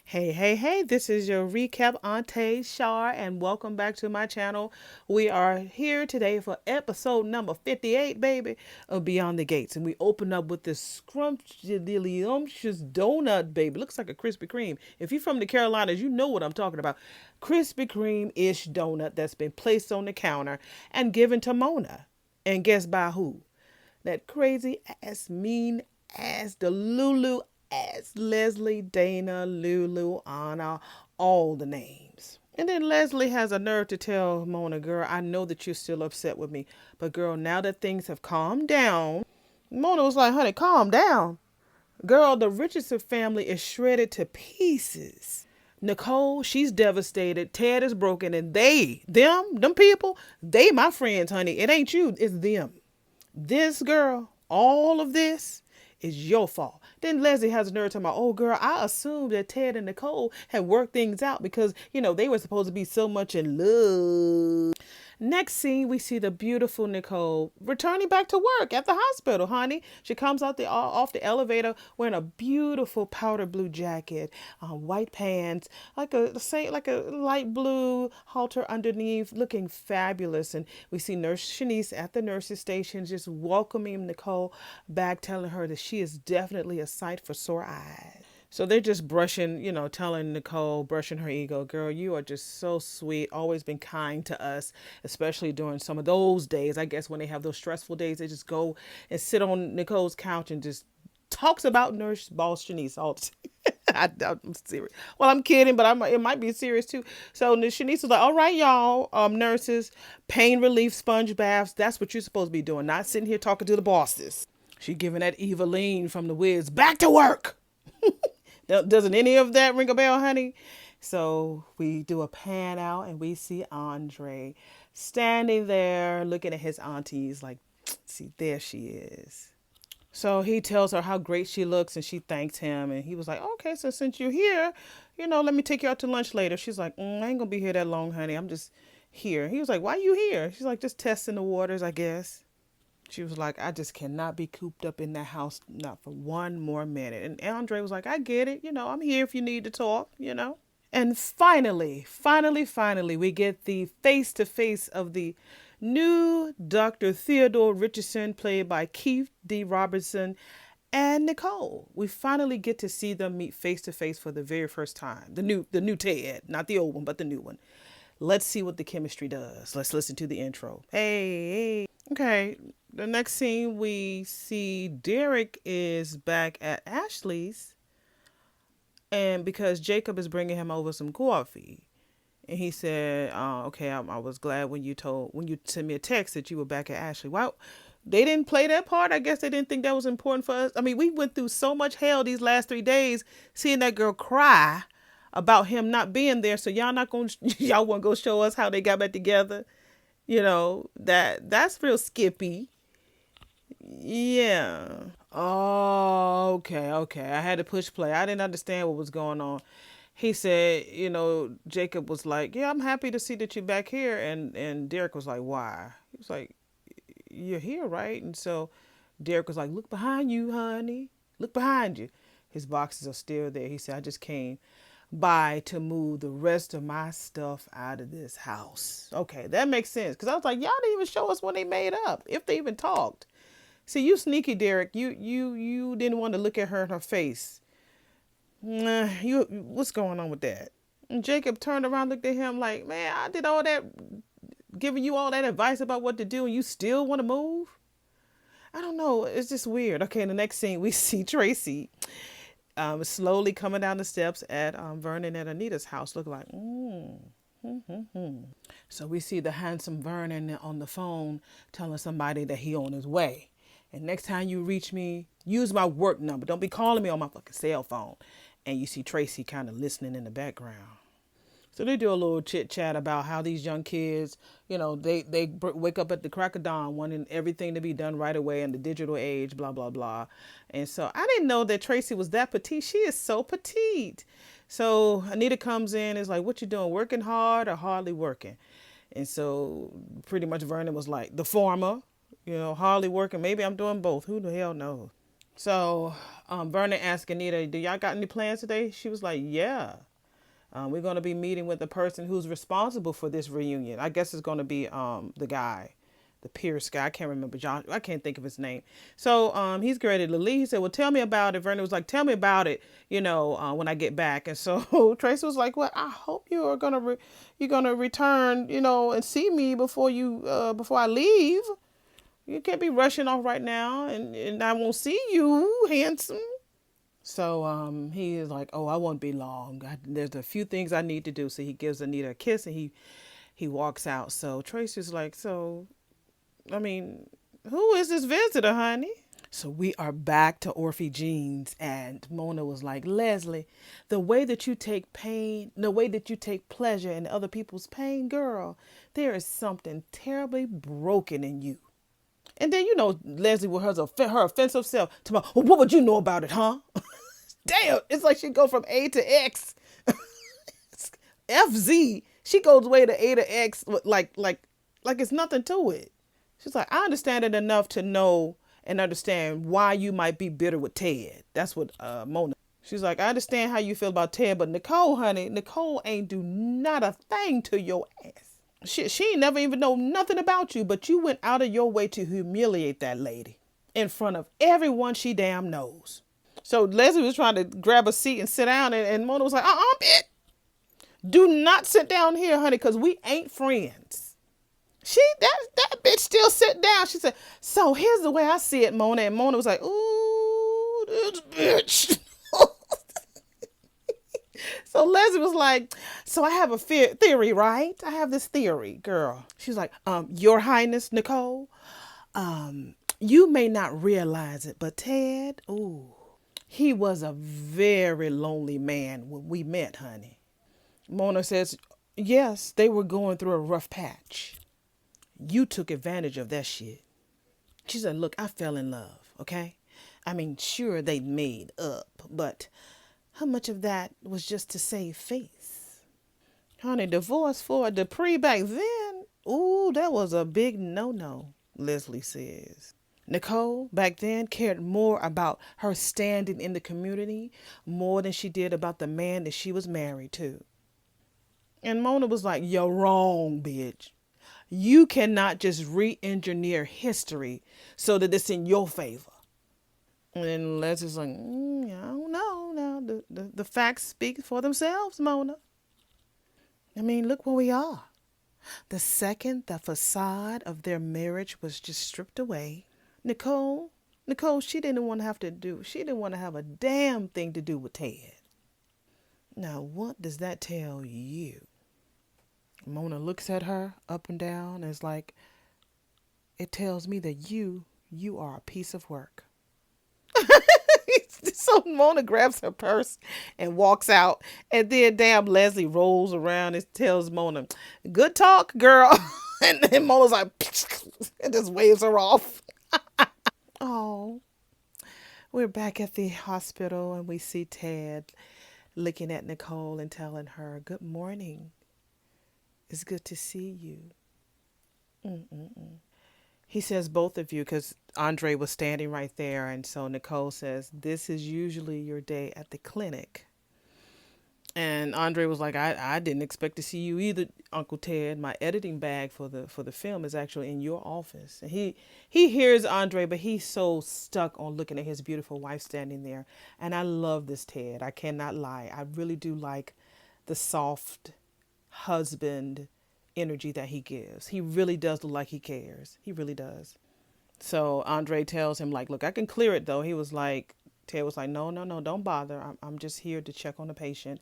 Hey, this is your recap Auntie Shar, and welcome back to my channel. We are here today for episode number 58, baby, of Beyond the Gates. And we open up with this scrumptious donut, baby. Looks like a Krispy Kreme. If you're from the Carolinas, you know what I'm talking about. Krispy Kreme-ish donut that's been placed on the counter and given to Mona. And guess by who? That crazy ass, mean ass, the Lulu ass, Leslie, Dana, Lulu, Anna, all the names. And then Leslie has a nerve to tell Mona, girl, I know that you're still upset with me, but girl, now that things have calmed down, Mona was like, honey, calm down. Girl, the Richardson family is shredded to pieces. Nicole, she's devastated. Ted is broken, and them people, they my friends, honey. It ain't you, it's them. This girl, all of this is your fault. Then Leslie has a nerve talking about, oh girl, I assumed that Ted and Nicole had worked things out because, they were supposed to be so much in love. Next scene, we see the beautiful Nicole returning back to work at the hospital, honey. She comes out off the elevator wearing a beautiful powder blue jacket, white pants, like a light blue halter underneath, looking fabulous. And we see Nurse Shanice at the nurse's station just welcoming Nicole back, telling her that she is definitely a sight for sore eyes. So they're just brushing, telling Nicole, brushing her ego, girl, you are just so sweet, always been kind to us, especially during some of those days. I guess when they have those stressful days, they just go and sit on Nicole's couch and just talks about Nurse Boss Shanice all the time. I'm serious. Well, I'm kidding, but it might be serious too. So Shanice was like, all right, y'all, nurses, pain relief sponge baths. That's what you're supposed to be doing, not sitting here talking to the bosses. She giving that Eveline from the Wiz back to work. Doesn't any of that ring a bell, honey? So we do a pan out and we see Andre standing there looking at his aunties like, see, there she is. So he tells her how great she looks and she thanks him. And he was like, okay, so since you're here, let me take you out to lunch later. She's like, I ain't going to be here that long, honey. I'm just here. He was like, why are you here? She's like, just testing the waters, I guess. She was like, I just cannot be cooped up in that house, not for one more minute. And Andre was like, I get it. I'm here if you need to talk. And finally, we get the face to face of the new Dr. Theodore Richardson, played by Keith D. Robertson, and Nicole. We finally get to see them meet face to face for the very first time. The new Ted, not the old one, but the new one. Let's see what the chemistry does. Let's listen to the intro. Hey. Okay, the next scene we see Derek is back at Ashley's, and because Jacob is bringing him over some coffee, and he said, "Okay, I was glad when you sent me a text that you were back at Ashley." Well, they didn't play that part. I guess they didn't think that was important for us. I mean, we went through so much hell these last 3 days, seeing that girl cry about him not being there. So y'all want to go show us how they got back together? That's real skippy. Yeah. Oh, okay. I had to push play. I didn't understand what was going on. He said, Jacob was like, yeah, I'm happy to see that you're back here. And Derek was like, why? He was like, you're here, right? And so Derek was like, look behind you, honey. Look behind you. His boxes are still there. He said, I just came by to move the rest of my stuff out of this house. Okay, that makes sense. Because I was like, y'all didn't even show us when they made up, if they even talked. See, you sneaky, Derek. You didn't want to look at her in her face. What's going on with that? And Jacob turned around, looked at him like, man, I did all that, giving you all that advice about what to do, and you still want to move? I don't know. It's just weird. Okay, in the next scene, we see Tracy slowly coming down the steps at Vernon and Anita's house, looking like, So we see the handsome Vernon on the phone telling somebody that he on his way. And next time you reach me, use my work number. Don't be calling me on my fucking cell phone. And you see Tracy kind of listening in the background. So they do a little chit chat about how these young kids, they wake up at the crack of dawn wanting everything to be done right away in the digital age, blah, blah, blah. And so I didn't know that Tracy was that petite. She is so petite. So Anita comes in and is like, what you doing? Working hard or hardly working? And so pretty much Vernon was like, the former, hardly working. Maybe I'm doing both. Who the hell knows? So Vernon asked Anita, do y'all got any plans today? She was like, yeah. We're going to be meeting with the person who's responsible for this reunion. I guess it's going to be the guy, the Pierce guy. I can't remember John. I can't think of his name. So he's ready to leave. He said, well, tell me about it. Vernon was like, tell me about it, when I get back. And so Tracy was like, well, I hope you are going to you're going to return, and see me before I leave. You can't be rushing off right now, and I won't see you, handsome. So he is like, oh, I won't be long. There's a few things I need to do. So he gives Anita a kiss and he walks out. So Tracy's like, so, I mean, who is this visitor, honey? So we are back to Orphe Jeans, and Mona was like, Leslie, the way that you take pain, the way that you take pleasure in other people's pain, girl, there is something terribly broken in you. And then, Leslie with her offensive self, well, what would you know about it, huh? Damn, it's like she go from A to X. FZ. She goes way to A to X like it's nothing to it. She's like, I understand it enough to know and understand why you might be bitter with Ted. That's what Mona. She's like, I understand how you feel about Ted, but Nicole, honey, Nicole ain't do not a thing to your ass. She ain't never even know nothing about you, but you went out of your way to humiliate that lady in front of everyone she damn knows. So Leslie was trying to grab a seat and sit down, and Mona was like, bitch. Do not sit down here, honey, because we ain't friends. That bitch still sit down. She said, so here's the way I see it, Mona. And Mona was like, ooh, this bitch. So Leslie was like, so I have a theory, right? I have this theory, girl. She's like, Your Highness, Nicole, you may not realize it, but Ted, ooh, he was a very lonely man when we met, honey. Mona says, yes, they were going through a rough patch. You took advantage of that shit. She said, look, I fell in love, okay? I mean, sure, they made up, but how much of that was just to save face? Honey, divorce for a Dupree back then, ooh, that was a big no-no, Leslie says. Nicole, back then, cared more about her standing in the community more than she did about the man that she was married to. And Mona was like, you're wrong, bitch. You cannot just re-engineer history so that it's in your favor. And then Leslie's like, I don't know. Now, the facts speak for themselves, Mona. I mean, look where we are. The second the facade of their marriage was just stripped away, Nicole, she didn't want to have a damn thing to do with Ted. Now, what does that tell you? Mona looks at her up and down and is like, it tells me that you are a piece of work. So Mona grabs her purse and walks out. And then damn Leslie rolls around and tells Mona, good talk, girl. And then Mona's like, and just waves her off. Oh, we're back at the hospital and we see Ted looking at Nicole and telling her, good morning. It's good to see you. He says both of you because Andre was standing right there. And so Nicole says, this is usually your day at the clinic. And Andre was like, I didn't expect to see you either, Uncle Ted. My editing bag for the film is actually in your office. And he hears Andre, but he's so stuck on looking at his beautiful wife standing there. And I love this Ted. I cannot lie. I really do like the soft husband energy that he gives. He really does look like he cares. He really does. So Andre tells him, like, look, I can clear it though. Ted was like, no, don't bother. I'm just here to check on the patient.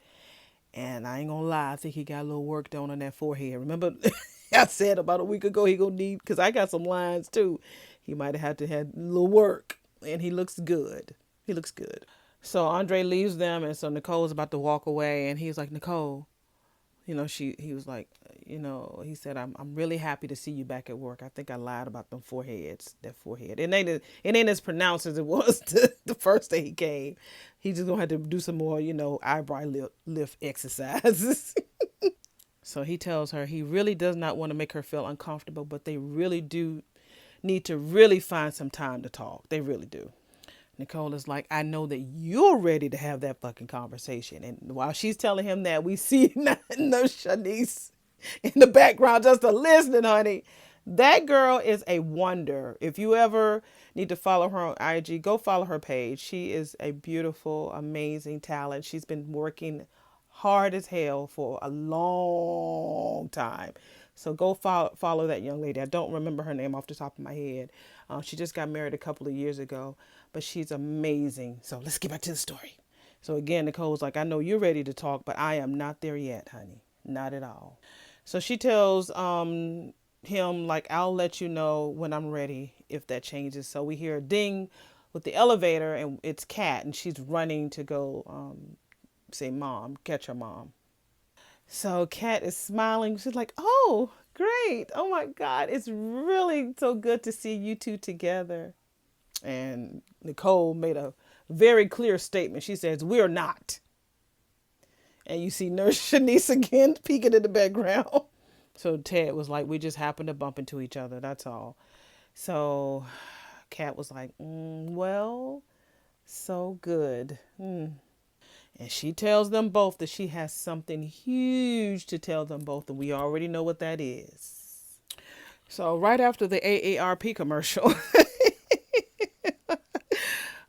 And I ain't gonna lie, I think he got a little work done on that forehead. Remember I said about a week ago he gonna need, because I got some lines too. He might have had to have a little work. And he looks good. He looks good. So Andre leaves them, and so Nicole's about to walk away, and he's like, Nicole, he was like, he said, I'm really happy to see you back at work. I think I lied about them foreheads, that forehead. It ain't as pronounced as it was the first day he came. He just gonna have to do some more, eyebrow lift exercises. So he tells her he really does not want to make her feel uncomfortable, but they really do need to really find some time to talk. They really do. Nicole is like, I know that you're ready to have that fucking conversation. And while she's telling him that, we see Nurse Shanice in the background just to listening, honey. That girl is a wonder. If you ever need to follow her on IG, go follow her page. She is a beautiful, amazing talent. She's been working hard as hell for a long time. So go follow that young lady. I don't remember her name off the top of my head. She just got married a couple of years ago, but she's amazing. So let's get back to the story. So again, Nicole's like, I know you're ready to talk, but I am not there yet, honey. Not at all. So she tells him, like, I'll let you know when I'm ready if that changes. So we hear a ding with the elevator, and it's Kat, and she's running to go say mom, catch her mom. So Kat is smiling. She's like, oh, great. Oh my God. It's really so good to see you two together. And Nicole made a very clear statement. She says, we're not. And you see Nurse Shanice again peeking in the background. So Ted was like, we just happened to bump into each other. That's all. So Kat was like, well, so good. And she tells them both that she has something huge to tell them both, and we already know what that is. So right after the AARP commercial,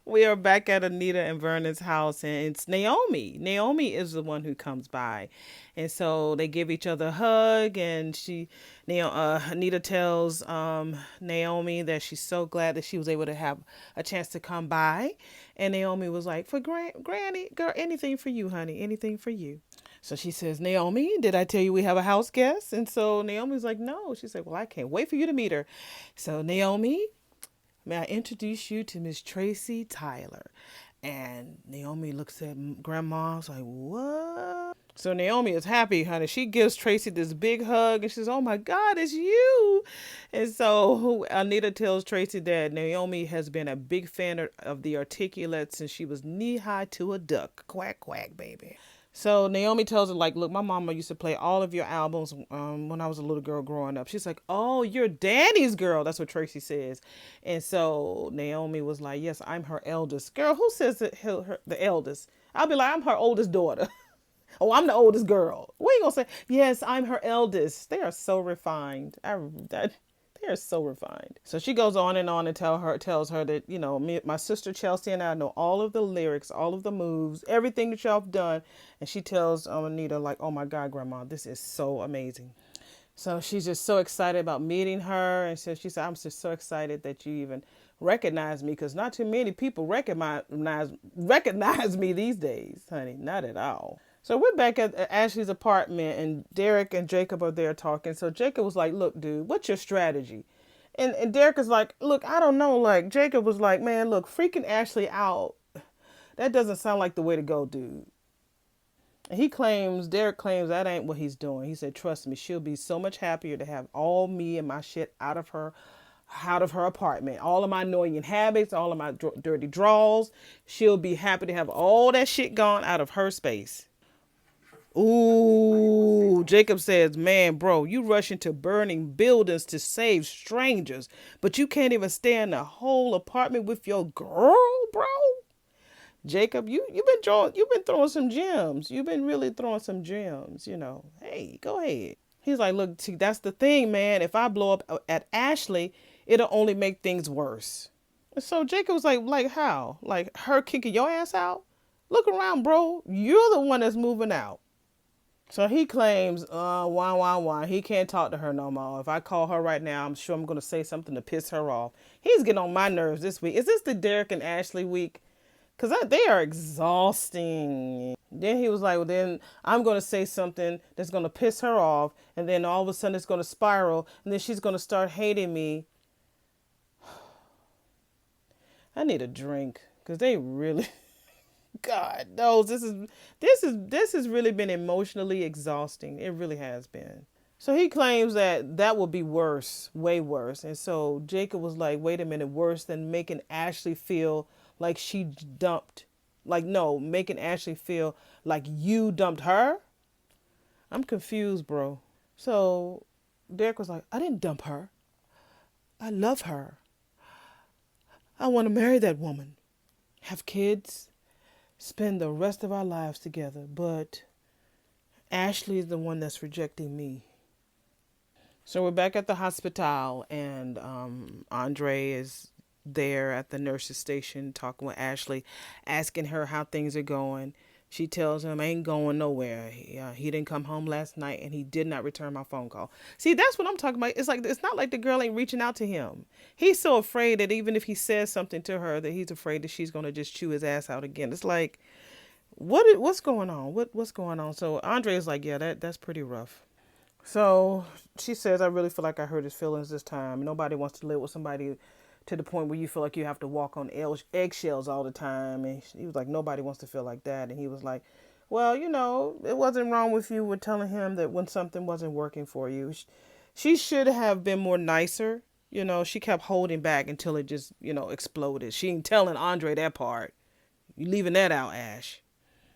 we are back at Anita and Vernon's house, and it's Naomi. Naomi is the one who comes by. And so they give each other a hug, and Anita tells Naomi that she's so glad that she was able to have a chance to come by. And Naomi was like, for Granny, girl, anything for you, honey, anything for you. So she says, Naomi, did I tell you we have a house guest? And so Naomi's like, no. She's like, well, I can't wait for you to meet her. So Naomi, may I introduce you to Miss Tracy Tyler? And Naomi looks at Grandma's like, what? So Naomi is happy, honey. She gives Tracy this big hug and she says, oh my God, it's you. And so Anita tells Tracy that Naomi has been a big fan of the Articulate since she was knee high to a duck. Quack, quack, baby. So Naomi tells her, like, look, my mama used to play all of your albums when I was a little girl growing up. She's like, oh, you're Danny's girl. That's what Tracy says. And so Naomi was like, yes, I'm her eldest. Girl, who says the eldest? I'll be like, I'm her oldest daughter. Oh, I'm the oldest girl. We ain't gonna say, yes, I'm her eldest. They are so refined. They are so refined. So she goes on and tells her that, my sister Chelsea and I know all of the lyrics, all of the moves, everything that y'all have done. And she tells Anita, like, oh my God, Grandma, this is so amazing. So she's just so excited about meeting her. And so she said, I'm just so excited that you even recognize me, because not too many people recognize me these days, honey. Not at all. So we're back at Ashley's apartment, and Derek and Jacob are there talking. So Jacob was like, look, dude, what's your strategy? And Derek is like, look, I don't know. Like, Jacob was like, man, look, freaking Ashley out. That doesn't sound like the way to go, dude. And Derek claims that ain't what he's doing. He said, trust me, she'll be so much happier to have all me and my shit out of her apartment. All of my annoying habits, all of my dirty draws. She'll be happy to have all that shit gone out of her space. Ooh, Jacob says, man, bro, you rush into burning buildings to save strangers, but you can't even stay in the whole apartment with your girl, bro. Jacob, you've been throwing some gems. You've been really throwing some gems, Hey, go ahead. He's like, look, see, that's the thing, man. If I blow up at Ashley, it'll only make things worse. So Jacob was like how? Like her kicking your ass out? Look around, bro. You're the one that's moving out. So he claims, why, he can't talk to her no more. If I call her right now, I'm sure I'm going to say something to piss her off. He's getting on my nerves this week. Is this the Derek and Ashley week? Because they are exhausting. Then he was like, well, then I'm going to say something that's going to piss her off. And then all of a sudden it's going to spiral. And then she's going to start hating me. I need a drink because they really... God knows this has really been emotionally exhausting. It really has been. So he claims that will be worse, way worse. And so Jacob was like, wait a minute, worse than making Ashley feel like she dumped. Like, no, making Ashley feel like you dumped her? I'm confused, bro. So Derek was like, I didn't dump her. I love her. I want to marry that woman. have kids, spend the rest of our lives together, but Ashley is the one that's rejecting me. So we're back at the hospital, and Andre is there at the nurse's station talking with Ashley, asking her how things are going. She tells him ain't going nowhere. He didn't come home last night, and he did not return my phone call. See, that's what I'm talking about. It's like it's not like the girl ain't reaching out to him. He's so afraid that even if he says something to her, that he's afraid that she's gonna just chew his ass out again. It's like what's going on? What's going on? So Andre is like, yeah, that's pretty rough. So she says, I really feel like I hurt his feelings this time. Nobody wants to live with somebody to the point where you feel like you have to walk on eggshells all the time. And he was like, nobody wants to feel like that. And he was like, well, it wasn't wrong with you with telling him that when something wasn't working for you. She should have been more nicer. She kept holding back until it just, exploded. She ain't telling Andre that part. You leaving that out, Ash.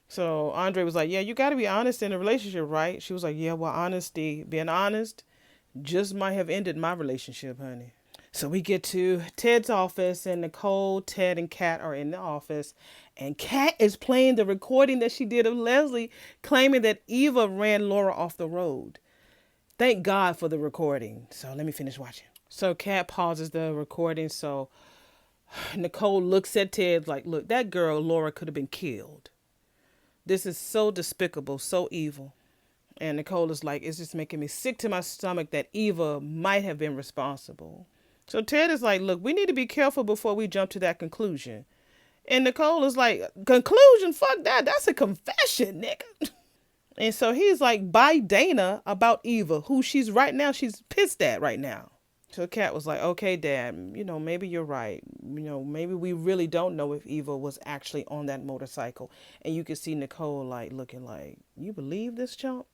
So Andre was like, yeah, you got to be honest in a relationship, right? She was like, yeah, well, being honest just might have ended my relationship, honey. So we get to Ted's office, and Nicole, Ted, and Kat are in the office. And Kat is playing the recording that she did of Leslie claiming that Eva ran Laura off the road. Thank God for the recording. So let me finish watching. So Kat pauses the recording. So Nicole looks at Ted like, look, that girl, Laura, could have been killed. This is so despicable, so evil. And Nicole is like, it's just making me sick to my stomach that Eva might have been responsible. So Ted is like, look, we need to be careful before we jump to that conclusion. And Nicole is like, conclusion? Fuck that. That's a confession, nigga. And so he's like, by Dana about Eva, who she's pissed at right now. So Kat was like, okay, Dad, maybe you're right. Maybe we really don't know if Eva was actually on that motorcycle. And you can see Nicole like looking like, you believe this chump?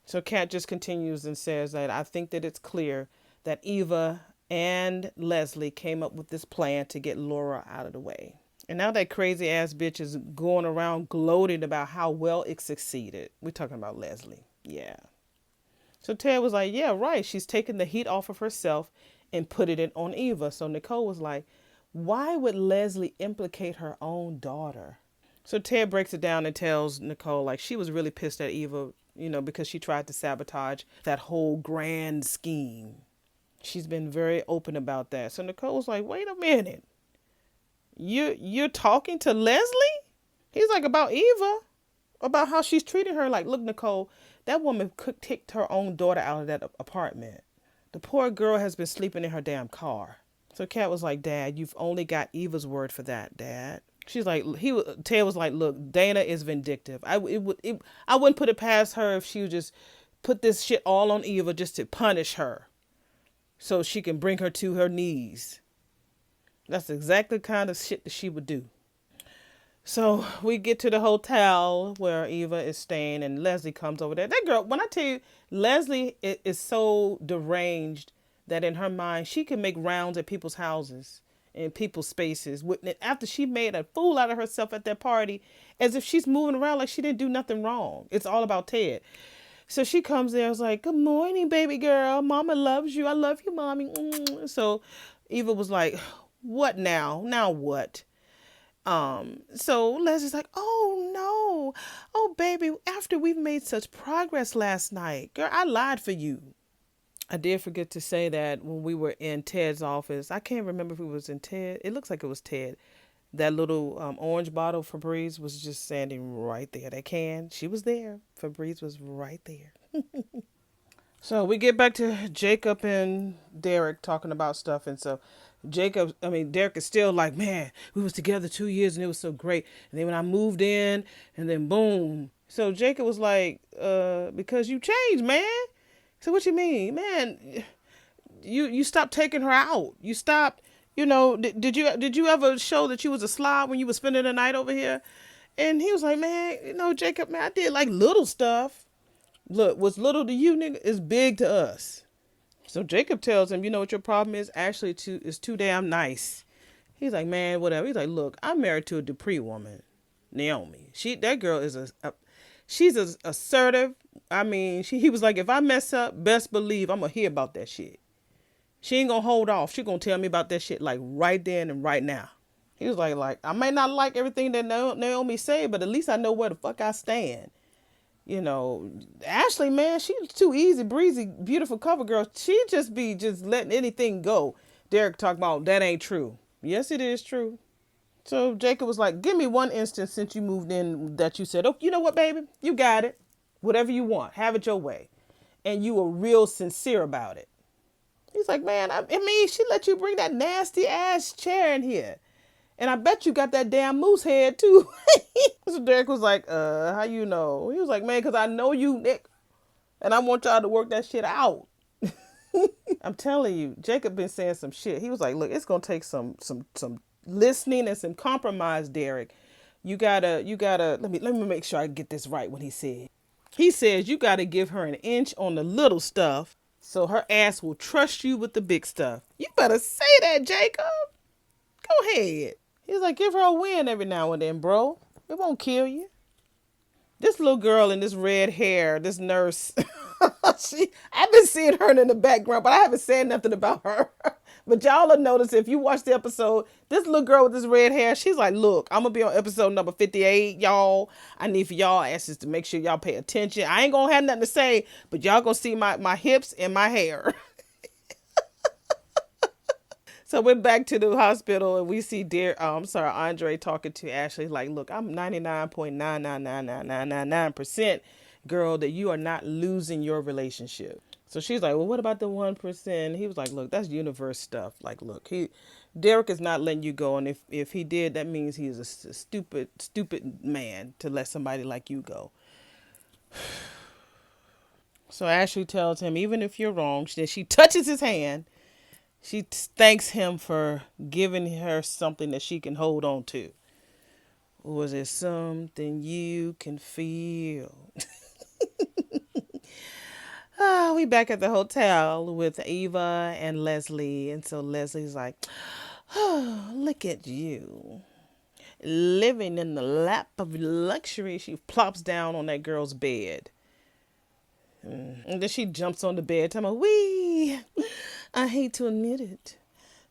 So Kat just continues and says that I think that it's clear that Eva and Leslie came up with this plan to get Laura out of the way. And now that crazy ass bitch is going around gloating about how well it succeeded. We're talking about Leslie. Yeah. So Ted was like, yeah, right. She's taking the heat off of herself and putting it on Eva. So Nicole was like, why would Leslie implicate her own daughter? So Ted breaks it down and tells Nicole like she was really pissed at Eva, because she tried to sabotage that whole grand scheme. She's been very open about that. So Nicole was like, wait a minute. You're talking to Leslie? He's like, about Eva? About how she's treating her? Like, look, Nicole, that woman kicked her own daughter out of that apartment. The poor girl has been sleeping in her damn car. So Kat was like, Dad, you've only got Eva's word for that, Dad. She's like, Ted was like, look, Dana is vindictive. I wouldn't put it past her if she would just put this shit all on Eva just to punish her so she can bring her to her knees. That's exactly the kind of shit that she would do. So we get to the hotel where Eva is staying, and Leslie comes over there. That girl, when I tell you, Leslie is so deranged that in her mind, she can make rounds at people's houses and people's spaces. After she made a fool out of herself at that party, as if she's moving around like she didn't do nothing wrong. It's all about Ted. So she comes there, was like, good morning, baby girl. Mama loves you. I love you, mommy. So Eva was like, what now? Now what? So Leslie's like, oh no. Oh baby, after we've made such progress last night, girl, I lied for you. I did forget to say that when we were in Ted's office, I can't remember if it was in Ted. It looks like it was Ted. That little orange bottle Febreze was just standing right there. That can, she was there. Febreze was right there. So we get back to Jacob and Derek talking about stuff. And so Derek is still like, man, we was together 2 years and it was so great. And then when I moved in and then boom. So Jacob was like, because you changed, man. So what you mean, man? You stopped taking her out. You stopped, did you ever show that you was a slob when you were spending the night over here? And he was like, man, Jacob, man, I did like little stuff. Look, what's little to you, nigga, is big to us. So Jacob tells him, you know what your problem is? Ashley is too damn nice. He's like, man, whatever. He's like, look, I'm married to a Dupree woman, Naomi. That girl is she's assertive. I mean, he was like, if I mess up, best believe I'm going to hear about that shit. She ain't going to hold off. She going to tell me about that shit like right then and right now. He was like, I may not like everything that Naomi say, but at least I know where the fuck I stand. You know, Ashley, man, she's too easy, breezy, beautiful cover girl. She just be just letting anything go. Derek talking about that ain't true. Yes, it is true. So Jacob was like, give me one instance since you moved in that you said, oh, you know what, baby? You got it. Whatever you want. Have it your way. And you were real sincere about it. He's like, man, I mean, she let you bring that nasty ass chair in here. And I bet you got that damn moose head too. So Derek was like, how you know? He was like, man, because I know you, Nick. And I want y'all to work that shit out. I'm telling you, Jacob been saying some shit. He was like, look, it's gonna take some listening and some compromise, Derek. You gotta let me make sure I get this right when he said. He says you gotta give her an inch on the little stuff so her ass will trust you with the big stuff. You better say that, Jacob. Go ahead. He's like, give her a win every now and then, bro. It won't kill you. This little girl in this red hair, this nurse, I've been seeing her in the background, but I haven't said nothing about her. But y'all will notice if you watch the episode, this little girl with this red hair, she's like, look, I'm going to be on episode number 58, y'all. I need for y'all asses to make sure y'all pay attention. I ain't going to have nothing to say, but y'all going to see my hips and my hair. So we're back to the hospital and we see Andre talking to Ashley like, look, I'm 99.9999999% girl that you are not losing your relationship. So she's like, well, what about the 1%? He was like, look, that's universe stuff. Like, look, Derek is not letting you go. And if he did, that means he is a stupid man to let somebody like you go. So Ashley tells him, even if you're wrong, she touches his hand. She thanks him for giving her something that she can hold on to. Was it something you can feel? We back at the hotel with Eva and Leslie. And so Leslie's like, oh, look at you. Living in the lap of luxury. She plops down on that girl's bed. And then she jumps on the bed, talking about, wee, I hate to admit it,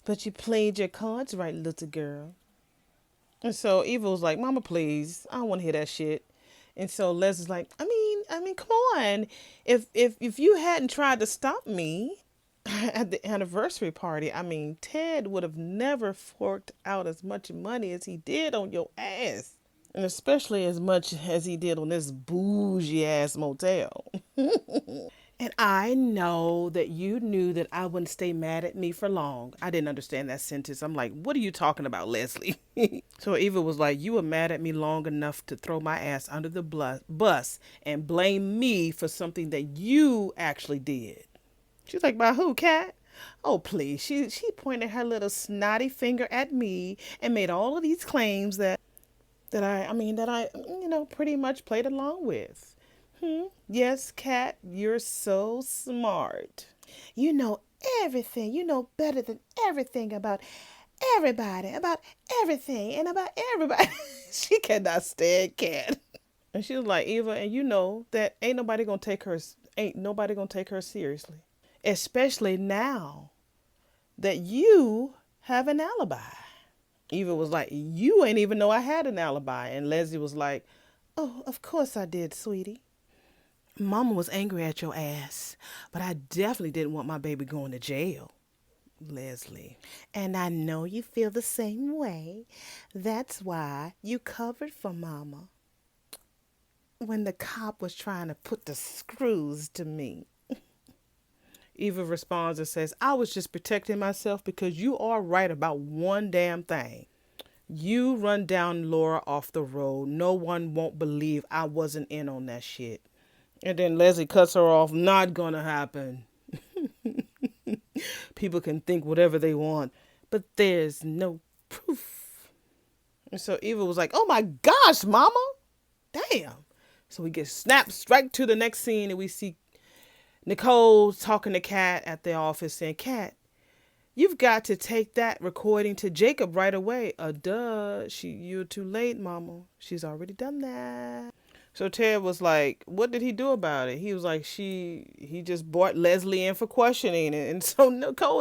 but you played your cards right, little girl. And so Eva was like, Mama, please, I don't want to hear that shit. And so Leslie's like, I mean, come on. If you hadn't tried to stop me at the anniversary party, I mean, Ted would have never forked out as much money as he did on your ass. And especially as much as he did on this bougie ass motel. And I know that you knew that I wouldn't stay mad at me for long. I didn't understand that sentence. I'm like, what are you talking about, Leslie? So Eva was like, you were mad at me long enough to throw my ass under the bus and blame me for something that you actually did. She's like, by who, Kat? Oh, please. She pointed her little snotty finger at me and made all of these claims that I pretty much played along with. Yes, Kat, you're so smart. You know everything. You know better than everything about everybody, about everything, and about everybody. She cannot stand Kat. And she was like, Eva, and you know that ain't nobody gonna take her seriously. Especially now that you have an alibi. Eva was like, you ain't even know I had an alibi. And Leslie was like, oh, of course I did, sweetie. Mama was angry at your ass, but I definitely didn't want my baby going to jail. Leslie. And I know you feel the same way. That's why you covered for Mama when the cop was trying to put the screws to me. Eva responds and says, I was just protecting myself because you are right about one damn thing. You run down Laura off the road. No one won't believe I wasn't in on that shit. And then Leslie cuts her off. Not gonna happen. People can think whatever they want, but there's no proof. And so Eva was like, oh my gosh, Mama. Damn. So we get snapped right to the next scene and we see Nicole talking to Kat at the office saying, Kat, you've got to take that recording to Jacob right away. Duh. You're too late, Mama. She's already done that. So Ted was like, what did he do about it? He was like, he just brought Leslie in for questioning. And so Nicole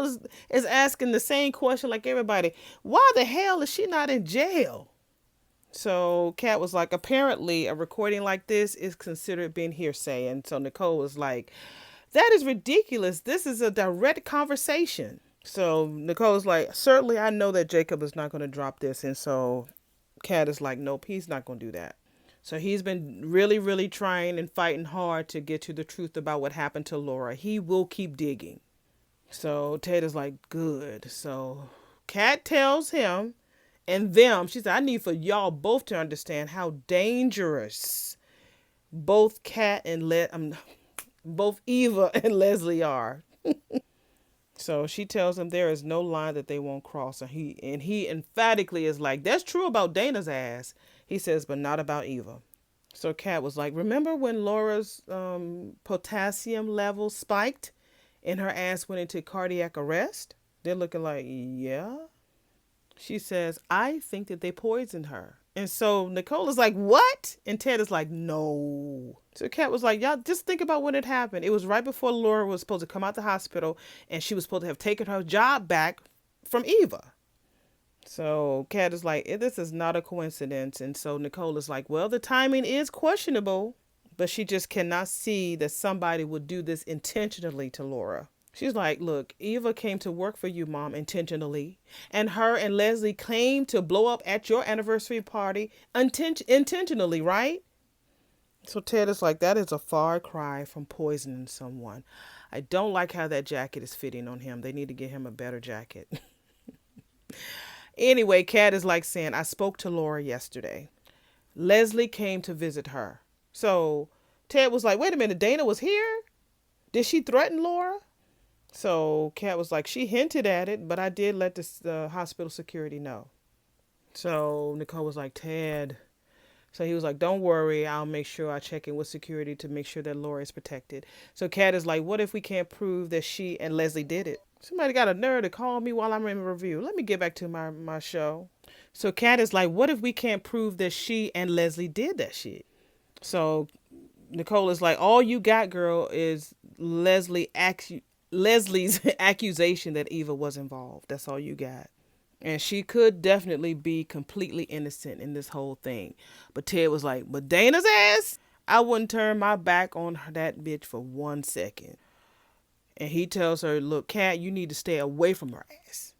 is asking the same question like everybody. Why the hell is she not in jail? So Kat was like, apparently a recording like this is considered being hearsay. And so Nicole was like, that is ridiculous. This is a direct conversation. So Nicole's like, certainly I know that Jacob is not going to drop this. And so Kat is like, nope, he's not going to do that. So he's been really, really trying and fighting hard to get to the truth about what happened to Laura. He will keep digging. So Ted is like, good. So Kat tells him and them, she said, I need for y'all both to understand how dangerous both both Eva and Leslie are. So she tells him there is no line that they won't cross, and he emphatically is like, "That's true about Dana's ass." He says, but not about Eva. So Kat was like, "Remember when Laura's potassium level spiked, and her ass went into cardiac arrest?" They're looking like, "Yeah." She says, "I think that they poisoned her." And so Nicole is like, "What?" And Ted is like, "No." So Kat was like, "Y'all just think about when it happened. It was right before Laura was supposed to come out the hospital and she was supposed to have taken her job back from Eva." So Kat is like, "This is not a coincidence." And so Nicole is like, "Well, the timing is questionable, but she just cannot see that somebody would do this intentionally to Laura." She's like, "Look, Eva came to work for you, Mom, intentionally. And her and Leslie came to blow up at your anniversary party intentionally, right?" So Ted is like, "That is a far cry from poisoning someone. I don't like how that jacket is fitting on him. They need to get him a better jacket." Anyway, Kat is like saying, "I spoke to Laura yesterday. Leslie came to visit her." So Ted was like, "Wait a minute, Dana was here? Did she threaten Laura?" So Kat was like, "She hinted at it, but I did let the hospital security know." So Nicole was like, "Ted." So he was like, "Don't worry, I'll make sure I check in with security to make sure that Laura is protected." So Kat is like, "What if we can't prove that she and Leslie did it?" Somebody got a nerve to call me while I'm in review. Let me get back to my show. So Kat is like, "What if we can't prove that she and Leslie did that shit?" So Nicole is like, "All you got, girl, is Leslie's accusation that Eva was involved. That's all you got. And she could definitely be completely innocent in this whole thing." But Ted was like, "But Dana's ass? I wouldn't turn my back on that bitch for 1 second." And he tells her, "Look, Kat, you need to stay away from her ass."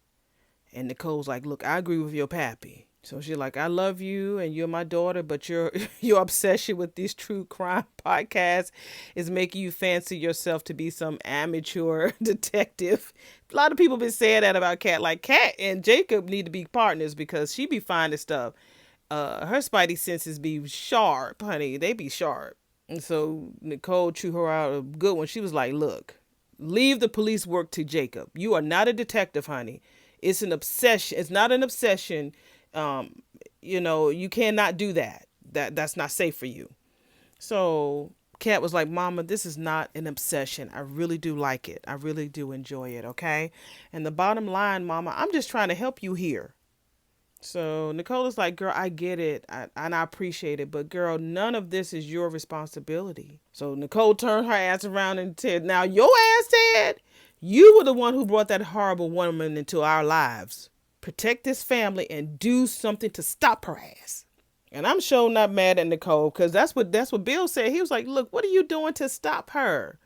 And Nicole's like, "Look, I agree with your pappy." So she's like, "I love you and you're my daughter, but your your obsession with these true crime podcasts is making you fancy yourself to be some amateur detective." A lot of people been saying that about Kat. Like Kat and Jacob need to be partners because she be finding stuff. Her spidey senses be sharp, honey. They be sharp. And so Nicole chewed her out a good one. She was like, "Look, leave the police work to Jacob. You are not a detective, honey. It's an obsession. It's not an obsession. Um, you cannot do that. That's not safe for you." So Kat was like, "Mama, this is not an obsession. I really do like it. I really do enjoy it, okay? And the bottom line, Mama, I'm just trying to help you here." So Nicole is like, "Girl, I get it, and I appreciate it, but girl, none of this is your responsibility." So Nicole turned her ass around and said, "Now your ass, Ted, you were the one who brought that horrible woman into our lives. Protect this family and do something to stop her ass." And I'm sure not mad at Nicole because that's what Bill said. He was like, "Look, what are you doing to stop her?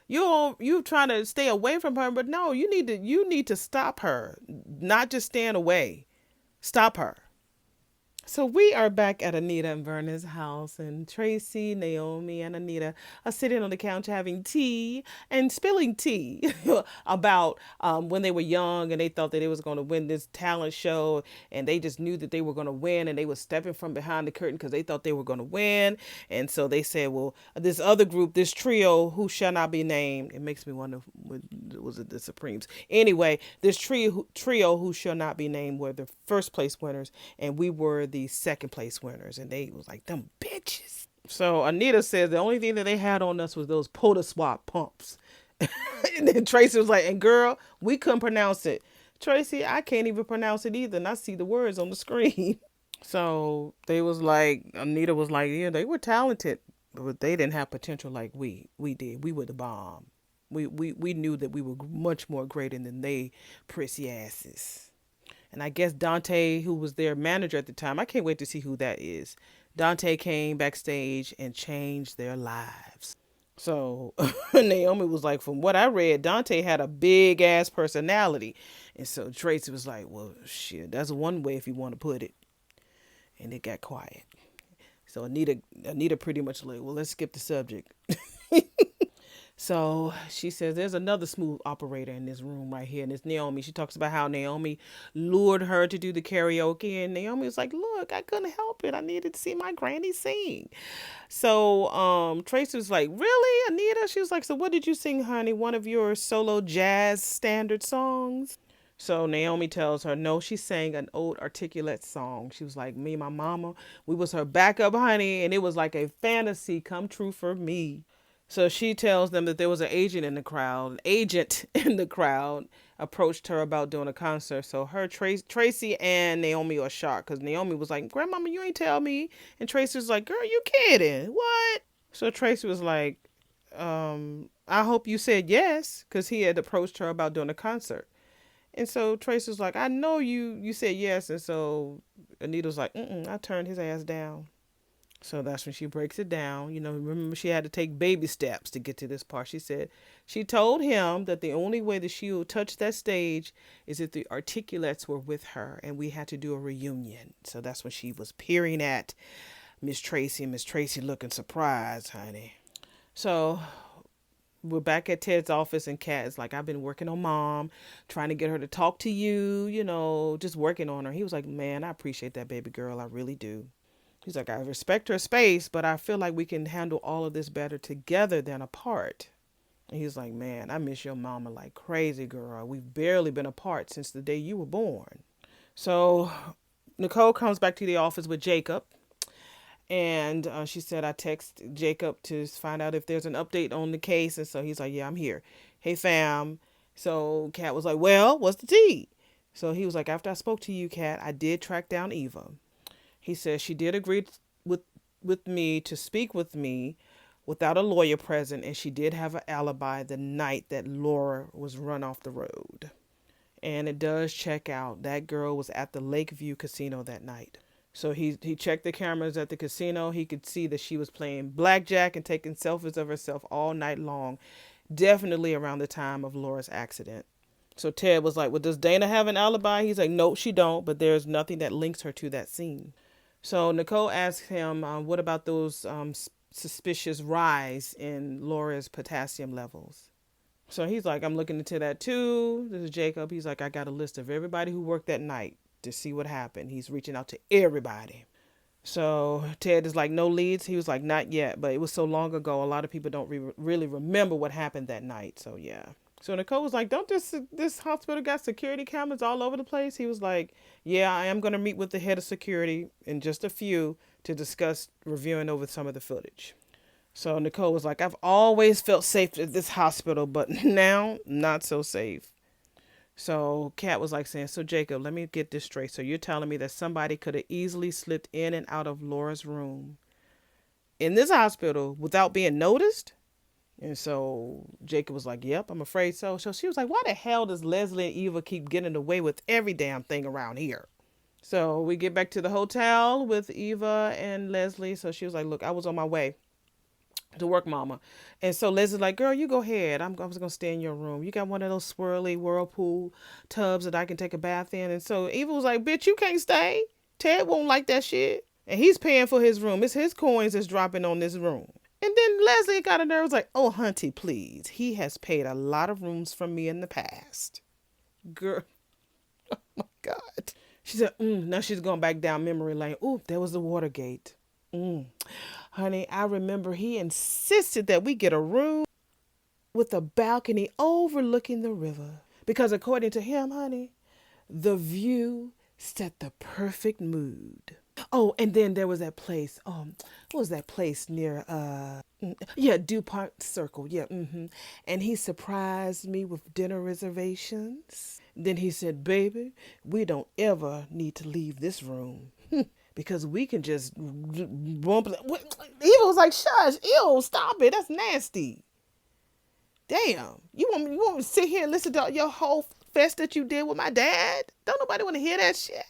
You trying to stay away from her, but no, you need to stop her, not just stand away. Stop her." So we are back at Anita and Vernon's house, and Tracy, Naomi, and Anita are sitting on the couch having tea and spilling tea about when they were young and they thought that they was going to win this talent show, and they just knew that they were going to win, and they were stepping from behind the curtain because they thought they were going to win. And so they said, "Well, this other group, this trio who shall not be named," it makes me wonder, was it the Supremes? Anyway, this trio who shall not be named were the first place winners, and we were the second place winners. And they was like, "Them bitches." So Anita says the only thing that they had on us was those POTA swap pumps. And then Tracy was like, "And girl, we couldn't pronounce it." Tracy, I can't even pronounce it either, and I see the words on the screen. So they was like, Anita was like, yeah, they were talented, but they didn't have potential like we did. We were the bomb. We knew that we were much more greater than they prissy asses. And I guess Dante, who was their manager at the time, I can't wait to see who that is. Dante came backstage and changed their lives. So Naomi was like, from what I read, Dante had a big ass personality. And so Tracy was like, well, shit, that's one way if you want to put it. And it got quiet. So Anita pretty much like, well, let's skip the subject. So she says there's another smooth operator in this room right here, and it's Naomi. She talks about how Naomi lured her to do the karaoke, and Naomi was like, "Look, I couldn't help it. I needed to see my granny sing." So Tracy was like, "Really, Anita?" She was like, "So what did you sing, honey? One of your solo jazz standard songs?" So Naomi tells her, no, she sang an old articulate song. She was like, me and my mama, we was her backup, honey, and it was like a fantasy come true for me. So she tells them that there was an agent in the crowd. An agent in the crowd approached her about doing a concert. So Tracy and Naomi are shocked because Naomi was like, Grandmama, you ain't tell me. And Tracy was like, girl, you kidding. What? So Tracy was like, I hope you said yes, because he had approached her about doing a concert. And so Tracy was like, I know you said yes. And so Anita was like, I turned his ass down. So that's when she breaks it down. You know, remember she had to take baby steps to get to this part. She said she told him that the only way that she would touch that stage is if the articulates were with her and we had to do a reunion. So that's when she was peering at Miss Tracy, and Miss Tracy looking surprised, honey. So we're back at Ted's office, and Kat is like, I've been working on mom, trying to get her to talk to you, just working on her. He was like, man, I appreciate that, baby girl. I really do. He's like, I respect her space, but I feel like we can handle all of this better together than apart. And he's like, man, I miss your mama like crazy, girl. We've barely been apart since the day you were born. So Nicole comes back to the office with Jacob. And she said, I text Jacob to find out if there's an update on the case. And so he's like, yeah, I'm here. Hey, fam. So Kat was like, well, what's the tea? So he was like, after I spoke to you, Kat, I did track down Eva. He says she did agree with with me to speak with me without a lawyer present, and she did have an alibi the night that Laura was run off the road. And it does check out. That girl was at the Lakeview Casino that night. So he checked the cameras at the casino. He could see that she was playing blackjack and taking selfies of herself all night long, definitely around the time of Laura's accident. So Ted was like, well, does Dana have an alibi? He's like, no, she don't, but there's nothing that links her to that scene. So Nicole asked him, what about those suspicious rise in Laura's potassium levels? So he's like, I'm looking into that too. This is Jacob. He's like, I got a list of everybody who worked that night to see what happened. He's reaching out to everybody. So Ted is like, no leads. He was like, not yet, but it was so long ago. A lot of people don't really remember what happened that night. So yeah. So Nicole was like, don't this hospital got security cameras all over the place? He was like, yeah, I am going to meet with the head of security in just a few to discuss reviewing over some of the footage. So Nicole was like, I've always felt safe at this hospital, but now not so safe. So Kat was like saying, so Jacob, let me get this straight. So you're telling me that somebody could have easily slipped in and out of Laura's room in this hospital without being noticed? And so Jacob was like, yep, I'm afraid so. So she was like, why the hell does Leslie and Eva keep getting away with every damn thing around here? So we get back to the hotel with Eva and Leslie. So she was like, look, I was on my way to work, mama. And so Leslie's like, girl, you go ahead. I was going to stay in your room. You got one of those swirly whirlpool tubs that I can take a bath in. And so Eva was like, bitch, you can't stay. Ted won't like that shit. And he's paying for his room. It's his coins that's dropping on this room. And then Leslie got in there and was like, oh, hunty, please. He has paid a lot of rooms from me in the past. Girl, oh my God. She said, now she's going back down memory lane. Ooh, there was the Watergate. Honey, I remember he insisted that we get a room with a balcony overlooking the river. Because according to him, honey, the view set the perfect mood. Oh, and then there was that place. What was that place near? Yeah, DuPont Circle. Yeah, And he surprised me with dinner reservations. Then he said, "Baby, we don't ever need to leave this room. because we can just bump. Eva was like, "Shush, ew, stop it. That's nasty. Damn, you want me to sit here and listen to your whole fest that you did with my dad? Don't nobody want to hear that shit."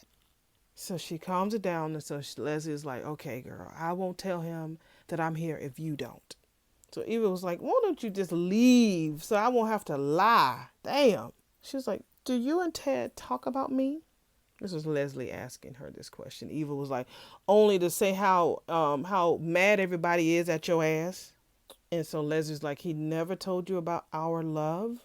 So she calms it down, and so Leslie is like, "Okay, girl, I won't tell him that I'm here if you don't." So Eva was like, "Why don't you just leave so I won't have to lie?" Damn. She was like, "Do you and Ted talk about me?" This was Leslie asking her this question. Eva was like, "Only to say how mad everybody is at your ass." And so Leslie's like, "He never told you about our love?"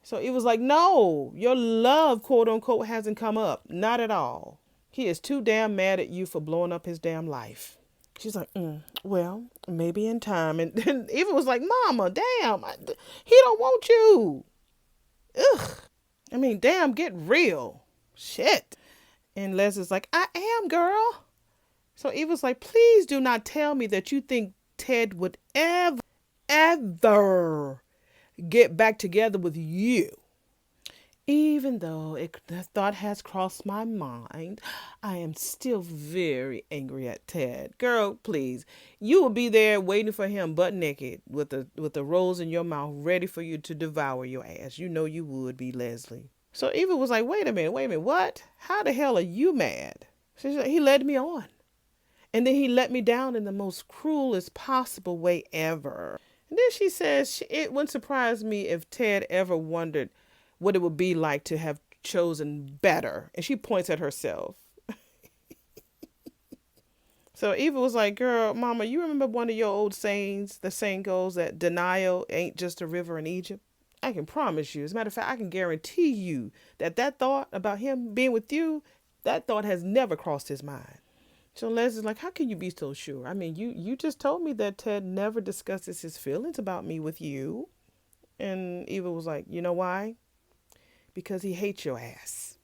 So it was like, "No, your love, quote unquote, hasn't come up. Not at all. He is too damn mad at you for blowing up his damn life." She's like, "Well, maybe in time." And then Eva was like, "Mama, damn, he don't want you. Ugh. I mean, damn, get real. Shit." And Leslie's like, "I am, girl." So Eva's like, "Please do not tell me that you think Ted would ever get back together with you." Even though the thought has crossed my mind, I am still very angry at Ted. Girl, please. You will be there waiting for him butt naked with the rose in your mouth ready for you to devour your ass. You know you would be, Leslie. So Eva was like, wait a minute, what? How the hell are you mad? She's like, he led me on. And then he let me down in the most cruelest possible way ever. And then she says, it wouldn't surprise me if Ted ever wondered what it would be like to have chosen better. And she points at herself. So Eva was like, girl, mama, you remember one of your old sayings? The saying goes that denial ain't just a river in Egypt. I can promise you, as a matter of fact, I can guarantee you that thought about him being with you, that thought has never crossed his mind. So Leslie's like, how can you be so sure? I mean, you just told me that Ted never discusses his feelings about me with you. And Eva was like, you know why? Because he hates your ass.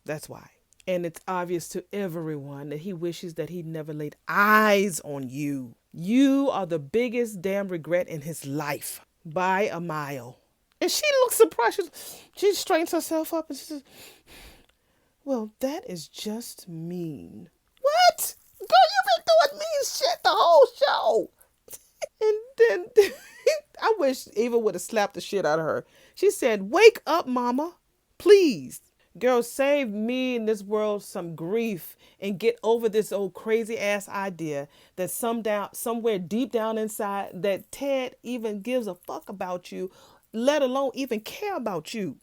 That's why. And it's obvious to everyone that he wishes that he'd never laid eyes on you. You are the biggest damn regret in his life by a mile. And she looks surprised. She straightens herself up and she says, well, that is just mean. What? Girl, you've been doing mean shit the whole show. And then I wish Eva would have slapped the shit out of her. She said, wake up, mama. Please. Girl, save me in this world some grief and get over this old crazy ass idea that somewhere deep down inside that Ted even gives a fuck about you, let alone even care about you.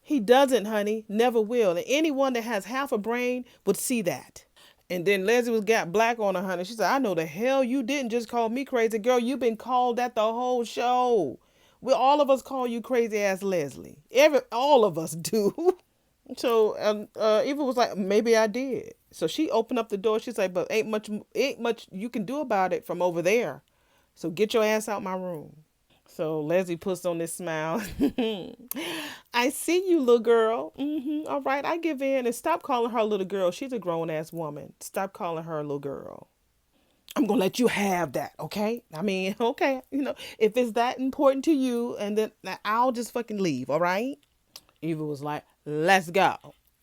He doesn't, honey. Never will. And anyone that has half a brain would see that. And then Leslie got black on her, honey. She said, I know the hell you didn't just call me crazy. Girl, you've been called that the whole show. All of us call you crazy ass Leslie. All of us do. So Eva was like, maybe I did. So she opened up the door. She's like, but ain't much you can do about it from over there. So get your ass out my room. So Leslie puts on this smile. I see you, little girl. All right, I give in. And stop calling her little girl. She's a grown-ass woman. Stop calling her a little girl. I'm going to let you have that, okay? I mean, okay. If it's that important to you, and then I'll just fucking leave, all right? Eva was like, let's go.